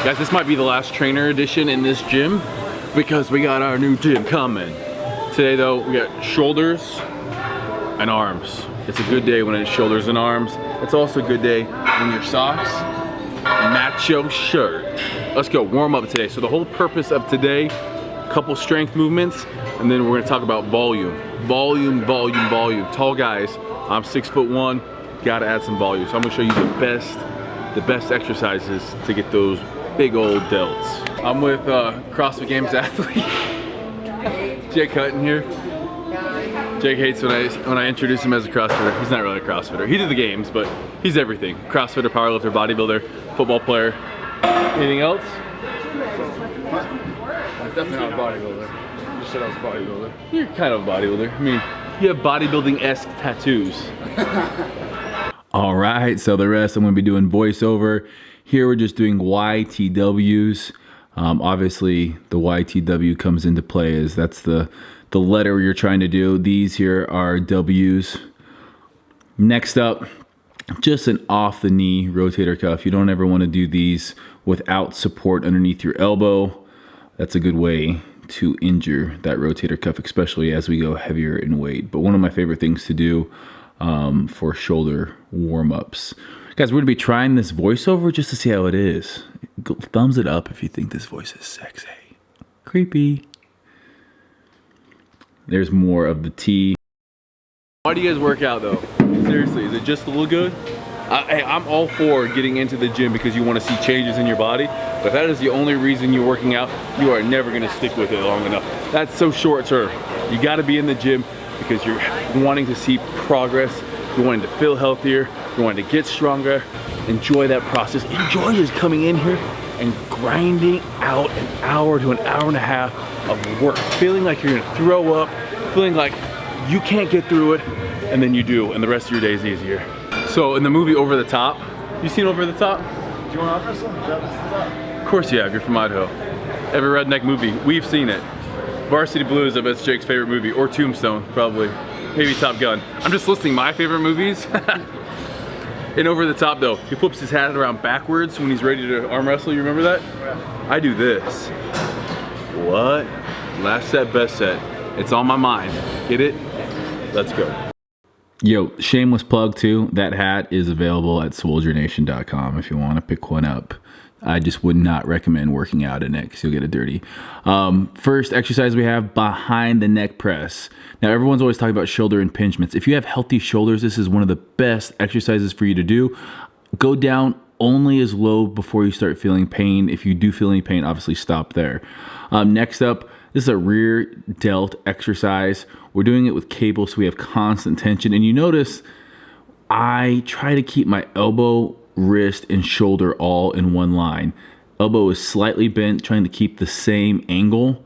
Guys, this might be the last trainer edition in this gym because we got our new gym coming. Today though, we got shoulders and arms. It's a good day when it's shoulders and arms. It's also a good day when your socks match your shirt. Let's go, warm up today. So the whole purpose of today, couple strength movements, and then we're gonna talk about volume. Volume. Tall guys, I'm 6'1", gotta add some volume. So I'm gonna show you the best exercises to get those big old delts. I'm with CrossFit Games athlete, Jake Hutton here. Jake hates when I introduce him as a CrossFitter. He's not really a CrossFitter. He did the games, but he's everything. CrossFitter, powerlifter, bodybuilder, football player. Anything else? I'm definitely not a bodybuilder. You just said I was a bodybuilder. You're kind of a bodybuilder. I mean, you have bodybuilding-esque tattoos. All right, so the rest I'm gonna be doing voiceover. Here we're just doing YTWs. Obviously the YTW comes into play as that's the letter you're trying to do. These here are W's. Next up, just an off the knee rotator cuff. You don't ever want to do these without support underneath your elbow. That's a good way to injure that rotator cuff, especially as we go heavier in weight. But one of my favorite things to do for shoulder warm-ups. Guys, we're gonna be trying this voiceover just to see how it is. Go, thumbs it up if you think this voice is sexy. Creepy. There's more of the T. Why do you guys work out though? Seriously, is it just to look good? Hey, I'm all for getting into the gym because you want to see changes in your body, but if that is the only reason you're working out, you are never going to stick with it long enough. That's so short term. You got to be in the gym because you're wanting to see progress, you're wanting to feel healthier, you're wanting to get stronger. Enjoy that process. Enjoy just coming in here and grinding out an hour to an hour and a half of work, feeling like you're gonna throw up, feeling like you can't get through it, and then you do, and the rest of your day is easier. So in the movie Over the Top, you seen Over the Top? Do you want to wrestle? Of course you have, you're from Idaho. Every redneck movie, we've seen it. Varsity Blues, I bet it's Jake's favorite movie, or Tombstone, probably. Maybe Top Gun. I'm just listing my favorite movies. In Over the Top though, he flips his hat around backwards when he's ready to arm wrestle, you remember that? Yeah. I do this. What? Last set, best set. It's on my mind. Get it? Let's go. Yo, shameless plug too, that hat is available at SoldierNation.com if you want to pick one up. I just would not recommend working out in it because you'll get it dirty. First exercise we have, behind the neck press. Now everyone's always talking about shoulder impingements. If you have healthy shoulders, this is one of the best exercises for you to do. Go down only as low before you start feeling pain. If you do feel any pain, obviously stop there. Next up, this is a rear delt exercise. We're doing it with cable so we have constant tension. And you notice I try to keep my elbow, wrist, and shoulder all in one line. Elbow is slightly bent, trying to keep the same angle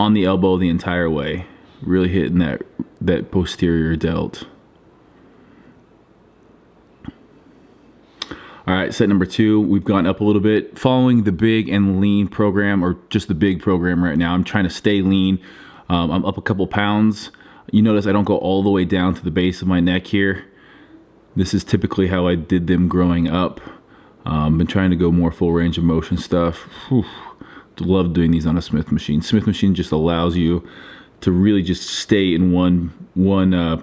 on the elbow the entire way. Really hitting that posterior delt. All right, set number 2, we've gone up a little bit. Following the big and lean program, or just the big program right now. I'm trying to stay lean. I'm up a couple pounds. You notice I don't go all the way down to the base of my neck here. This is typically how I did them growing up. Been trying to go more full range of motion stuff. Whew. Love doing these on a Smith machine. Smith machine just allows you to really just stay in one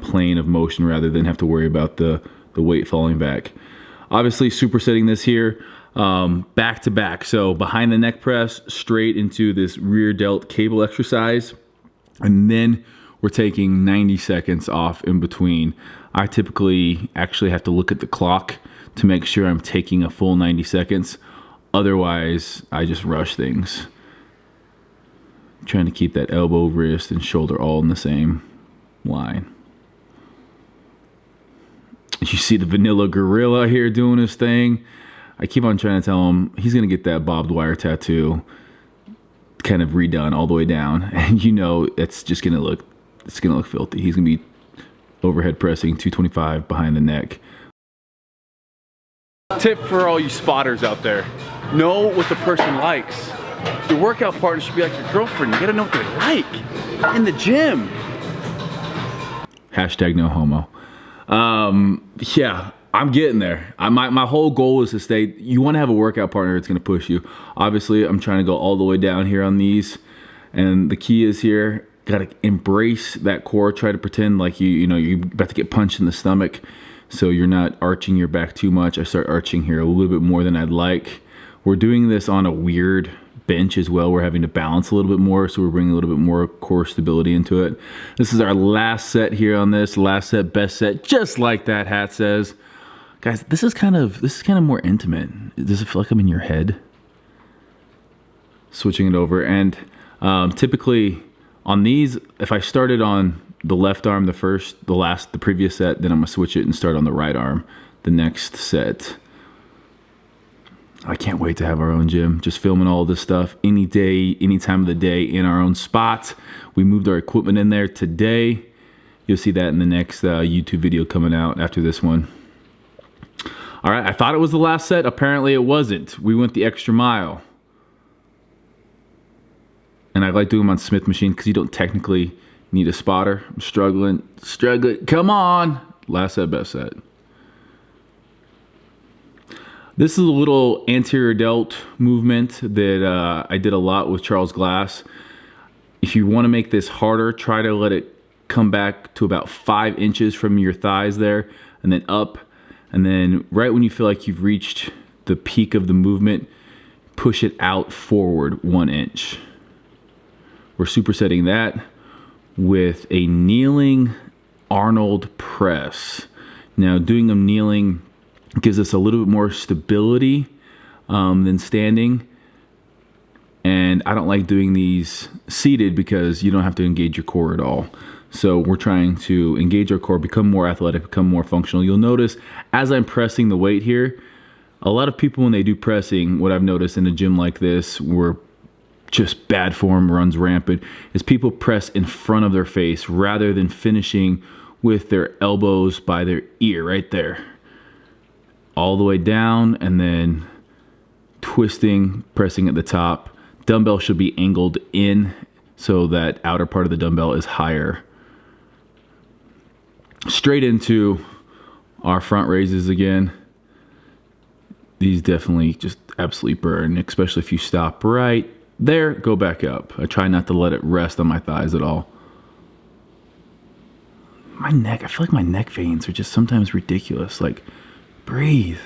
plane of motion rather than have to worry about the weight falling back. Obviously supersetting this here back to back. So behind the neck press, straight into this rear delt cable exercise. And then we're taking 90 seconds off in between. I typically actually have to look at the clock to make sure I'm taking a full 90 seconds. Otherwise, I just rush things. Trying to keep that elbow, wrist, and shoulder all in the same line. You see the vanilla gorilla here doing his thing. I keep on trying to tell him he's gonna get that barbed wire tattoo kind of redone all the way down, and you know it's gonna look filthy. He's gonna be overhead pressing 225 behind the neck. Tip for all you spotters out there: know what the person likes. Your workout partner should be like your girlfriend. You gotta know what they like in the gym. Hashtag no homo. Yeah, I'm getting there. My whole goal is to stay. You want to have a workout partner that's going to push you. Obviously, I'm trying to go all the way down here on these. And the key is here, got to embrace that core. Try to pretend like you're about to get punched in the stomach. So you're not arching your back too much. I start arching here a little bit more than I'd like. We're doing this on a weird bench as well. We're having to balance a little bit more, so we're bringing a little bit more core stability into it. This is our last set here on this. Last set, best set, just like that hat says. Guys, this is kind of more intimate. Does it feel like I'm in your head? Switching it over, and typically on these, if I started on the left arm the previous set, then I'm gonna switch it and start on the right arm the next set. I can't wait to have our own gym. Just filming all this stuff any day, any time of the day in our own spot. We moved our equipment in there today. You'll see that in the next YouTube video coming out after this one. All right, I thought it was the last set. Apparently it wasn't. We went the extra mile. And I like doing them on Smith machine because you don't technically need a spotter. I'm struggling. Come on. Last set, best set. This is a little anterior delt movement that I did a lot with Charles Glass. If you want to make this harder, try to let it come back to about 5 inches from your thighs there, and then up. And then right when you feel like you've reached the peak of the movement, push it out forward 1 inch. We're supersetting that with a kneeling Arnold press. Now, doing them kneeling gives us a little bit more stability than standing. And I don't like doing these seated because you don't have to engage your core at all. So we're trying to engage our core, become more athletic, become more functional. You'll notice as I'm pressing the weight here, a lot of people when they do pressing, what I've noticed in a gym like this where just bad form runs rampant, is people press in front of their face rather than finishing with their elbows by their ear right there. All the way down and then twisting, pressing at the top. Dumbbell should be angled in so that outer part of the dumbbell is higher. Straight into our front raises again. These definitely just absolutely burn, especially if you stop right there, go back up. I try not to let it rest on my thighs at all. My neck, I feel like my neck veins are just sometimes ridiculous. Like, breathe.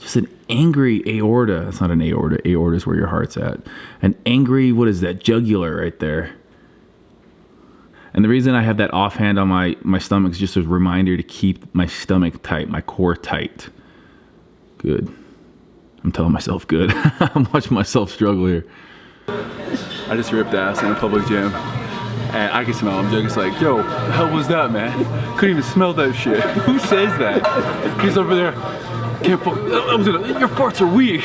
Just an angry aorta. That's not an aorta. Aorta is where your heart's at. An angry, what is that? Jugular right there. And the reason I have that offhand on my stomach is just a reminder to keep my stomach tight, my core tight. Good. I'm telling myself good. I'm watching myself struggle here. I just ripped ass in a public gym. And I can smell him. Jug's like, yo, the hell was that, man? Couldn't even smell that shit. Who says that? He's over there. Can't your farts are weak.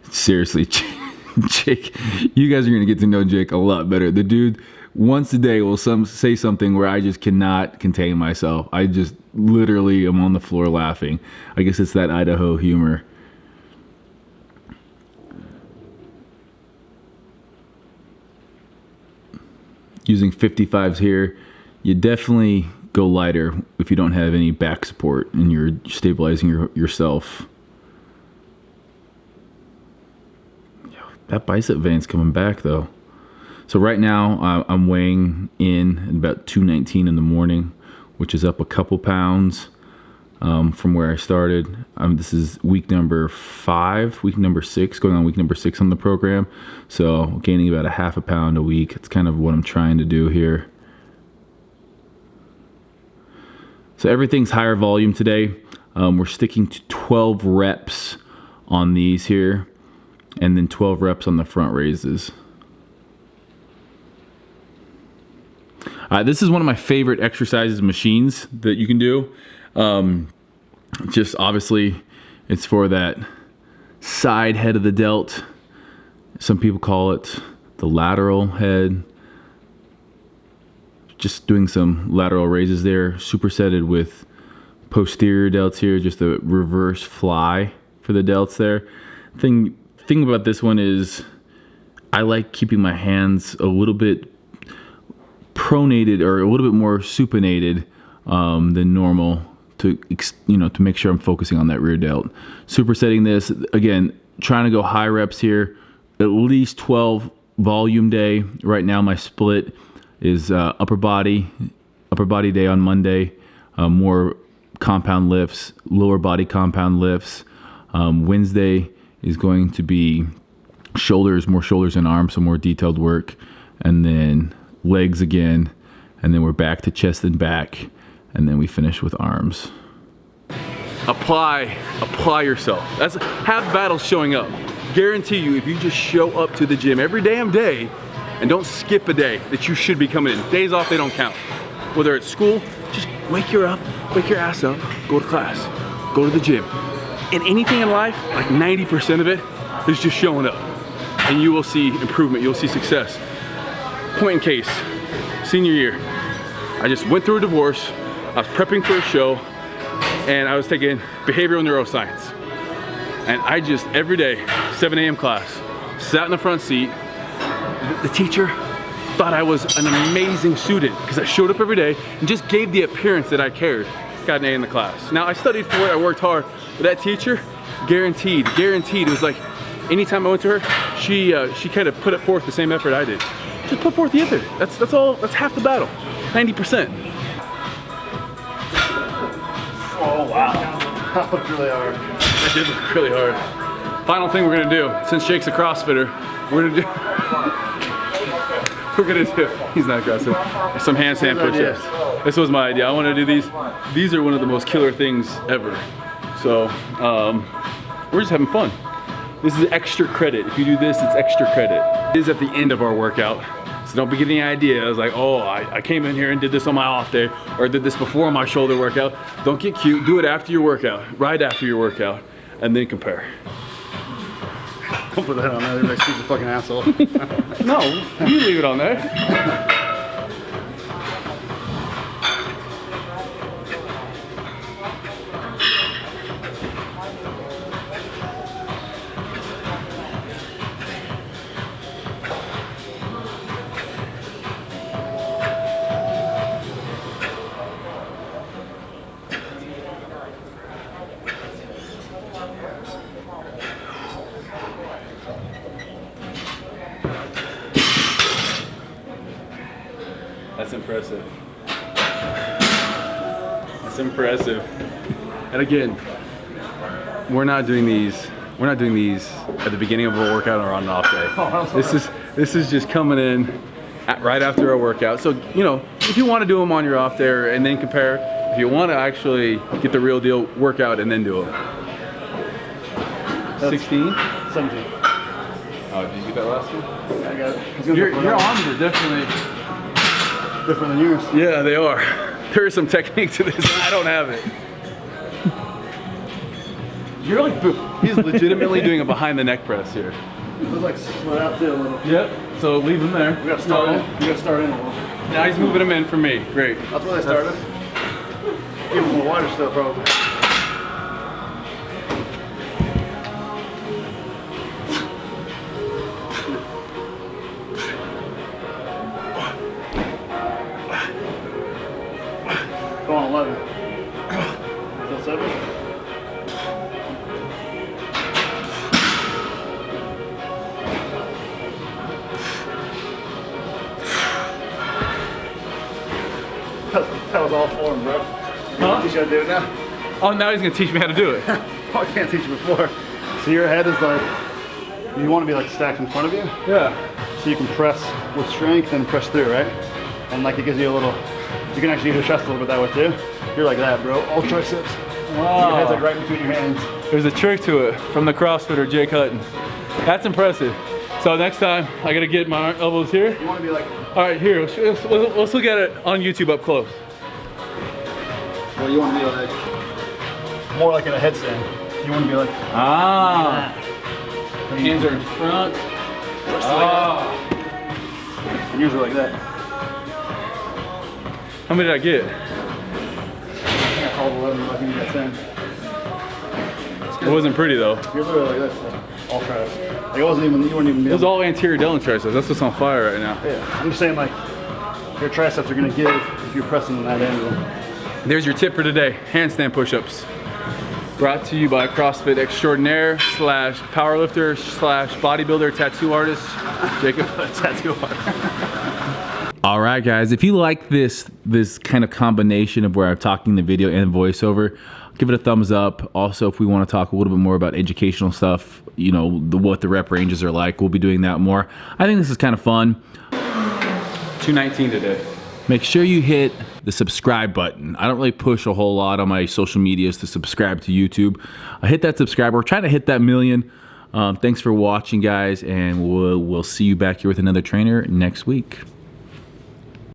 Seriously, Jake, you guys are gonna get to know Jake a lot better. The dude once a day will say something where I just cannot contain myself. I just literally am on the floor laughing. I guess it's that Idaho humor. Using 55s here, you definitely go lighter if you don't have any back support and you're stabilizing yourself. That bicep vein's coming back though. So right now I'm weighing in at about 219 in the morning, which is up a couple pounds from where I started. This is week number 5, week number 6, going on week number 6 on the program. So gaining about a half a pound a week. It's kind of what I'm trying to do here. So everything's higher volume today. We're sticking to 12 reps on these here, and then 12 reps on the front raises. This is one of my favorite exercises machines that you can do. Just obviously it's for that side head of the delt. Some people call it the lateral head. Just doing some lateral raises there, supersetted with posterior delts here, just a reverse fly for the delts there. Thing about this one is I like keeping my hands a little bit pronated or a little bit more supinated than normal to make sure I'm focusing on that rear delt. Supersetting this, again, trying to go high reps here, at least 12 volume day. Right now my split is upper body day on Monday, more compound lifts, lower body compound lifts. Wednesday is going to be shoulders, more shoulders and arms, some more detailed work, and then legs again, and then we're back to chest and back, and then we finish with arms. Apply yourself. That's half the battle showing up. Guarantee you, if you just show up to the gym every damn day and don't skip a day that you should be coming in. Days off, they don't count. Whether it's school, just wake your ass up, go to class, go to the gym. And anything in life, like 90% of it is just showing up. And you will see improvement, you'll see success. Point in case, senior year, I just went through a divorce, I was prepping for a show, and I was taking behavioral neuroscience. And I just, every day, 7 a.m. class, sat in the front seat. The teacher thought I was an amazing student because I showed up every day and just gave the appearance that I cared. Got an A in the class. Now I studied for it, I worked hard, but that teacher, guaranteed. It was like, anytime I went to her, she kind of put it forth the same effort I did. Just put forth the effort. That's all, that's half the battle, 90%. Oh wow, that looked really hard. That did look really hard. Final thing we're gonna do, since Jake's a CrossFitter, we're gonna do, he's not aggressive, some handstand push-ups. This was my idea. I want to do these. These are one of the most killer things ever. So we're just having fun. This is extra credit. If you do this, it's extra credit. It is at the end of our workout. So don't be getting any idea. I was like, oh, I came in here and did this on my off day, or I did this before my shoulder workout. Don't get cute. Do it after your workout, right after your workout, and then compare. Don't put that on there. Everybody sees a fucking asshole. No, you leave it on there. That's impressive. That's impressive. And again, we're not doing these at the beginning of a workout or on an off day. This is just coming in right after a workout. So, you know, if you want to do them on your off day and then compare, if you want to actually get the real deal, workout and then do them. 16? 17. Oh, did you get that last one? Yeah, I got it. Your arms are definitely different than yours. Yeah, they are. There is some technique to this, and I don't have it. You're like, he's legitimately doing a behind the neck press here. It was like split out too a little. Yep, so leave him there. We gotta start in. We gotta start in a little. Now he's moving him in for me, great. That's where they started. Give him more wider still, probably. Go on 11. Still 7? That was all for him, bro. Huh? Teach you how to do it now. Oh, now he's gonna teach me how to do it. Oh, I can't teach you before. So your head is like, you want to be like stacked in front of you. Yeah. So you can press with strength and press through, right? And like it gives you a little, you can actually use your chest a little bit that way too. You're like that, bro. All triceps. Wow. Your head's like right between your hands. There's a trick to it from the CrossFitter Jake Hutton. That's impressive. So next time I gotta get my elbows here. You want to be like, all right, here, let's look at it on YouTube up close. well, you want to be like, more like in a headstand. You want to be like, Ah. The hands are in front. Ah. And yours are like that. How many did I get? I think I called 11, but I think you got 10. It wasn't pretty though. You're literally like this, all triceps. Like it wasn't even, you weren't even. It was all anterior deltoid triceps. That's what's on fire right now. Yeah, I'm just saying like, your triceps are gonna give if you're pressing in that angle. There's your tip for today, handstand push-ups. Brought to you by CrossFit Extraordinaire / powerlifter / bodybuilder tattoo artist, Jacob. Tattoo artist. All right, guys, if you like this kind of combination of where I'm talking the video and voiceover, give it a thumbs up. Also, if we want to talk a little bit more about educational stuff, you know, what the rep ranges are like, we'll be doing that more. I think this is kind of fun. 219 today. Make sure you hit the subscribe button. I don't really push a whole lot on my social medias to subscribe to YouTube. Hit that subscribe. We're trying to hit that 1 million. Thanks for watching, guys, and we'll see you back here with another trainer next week.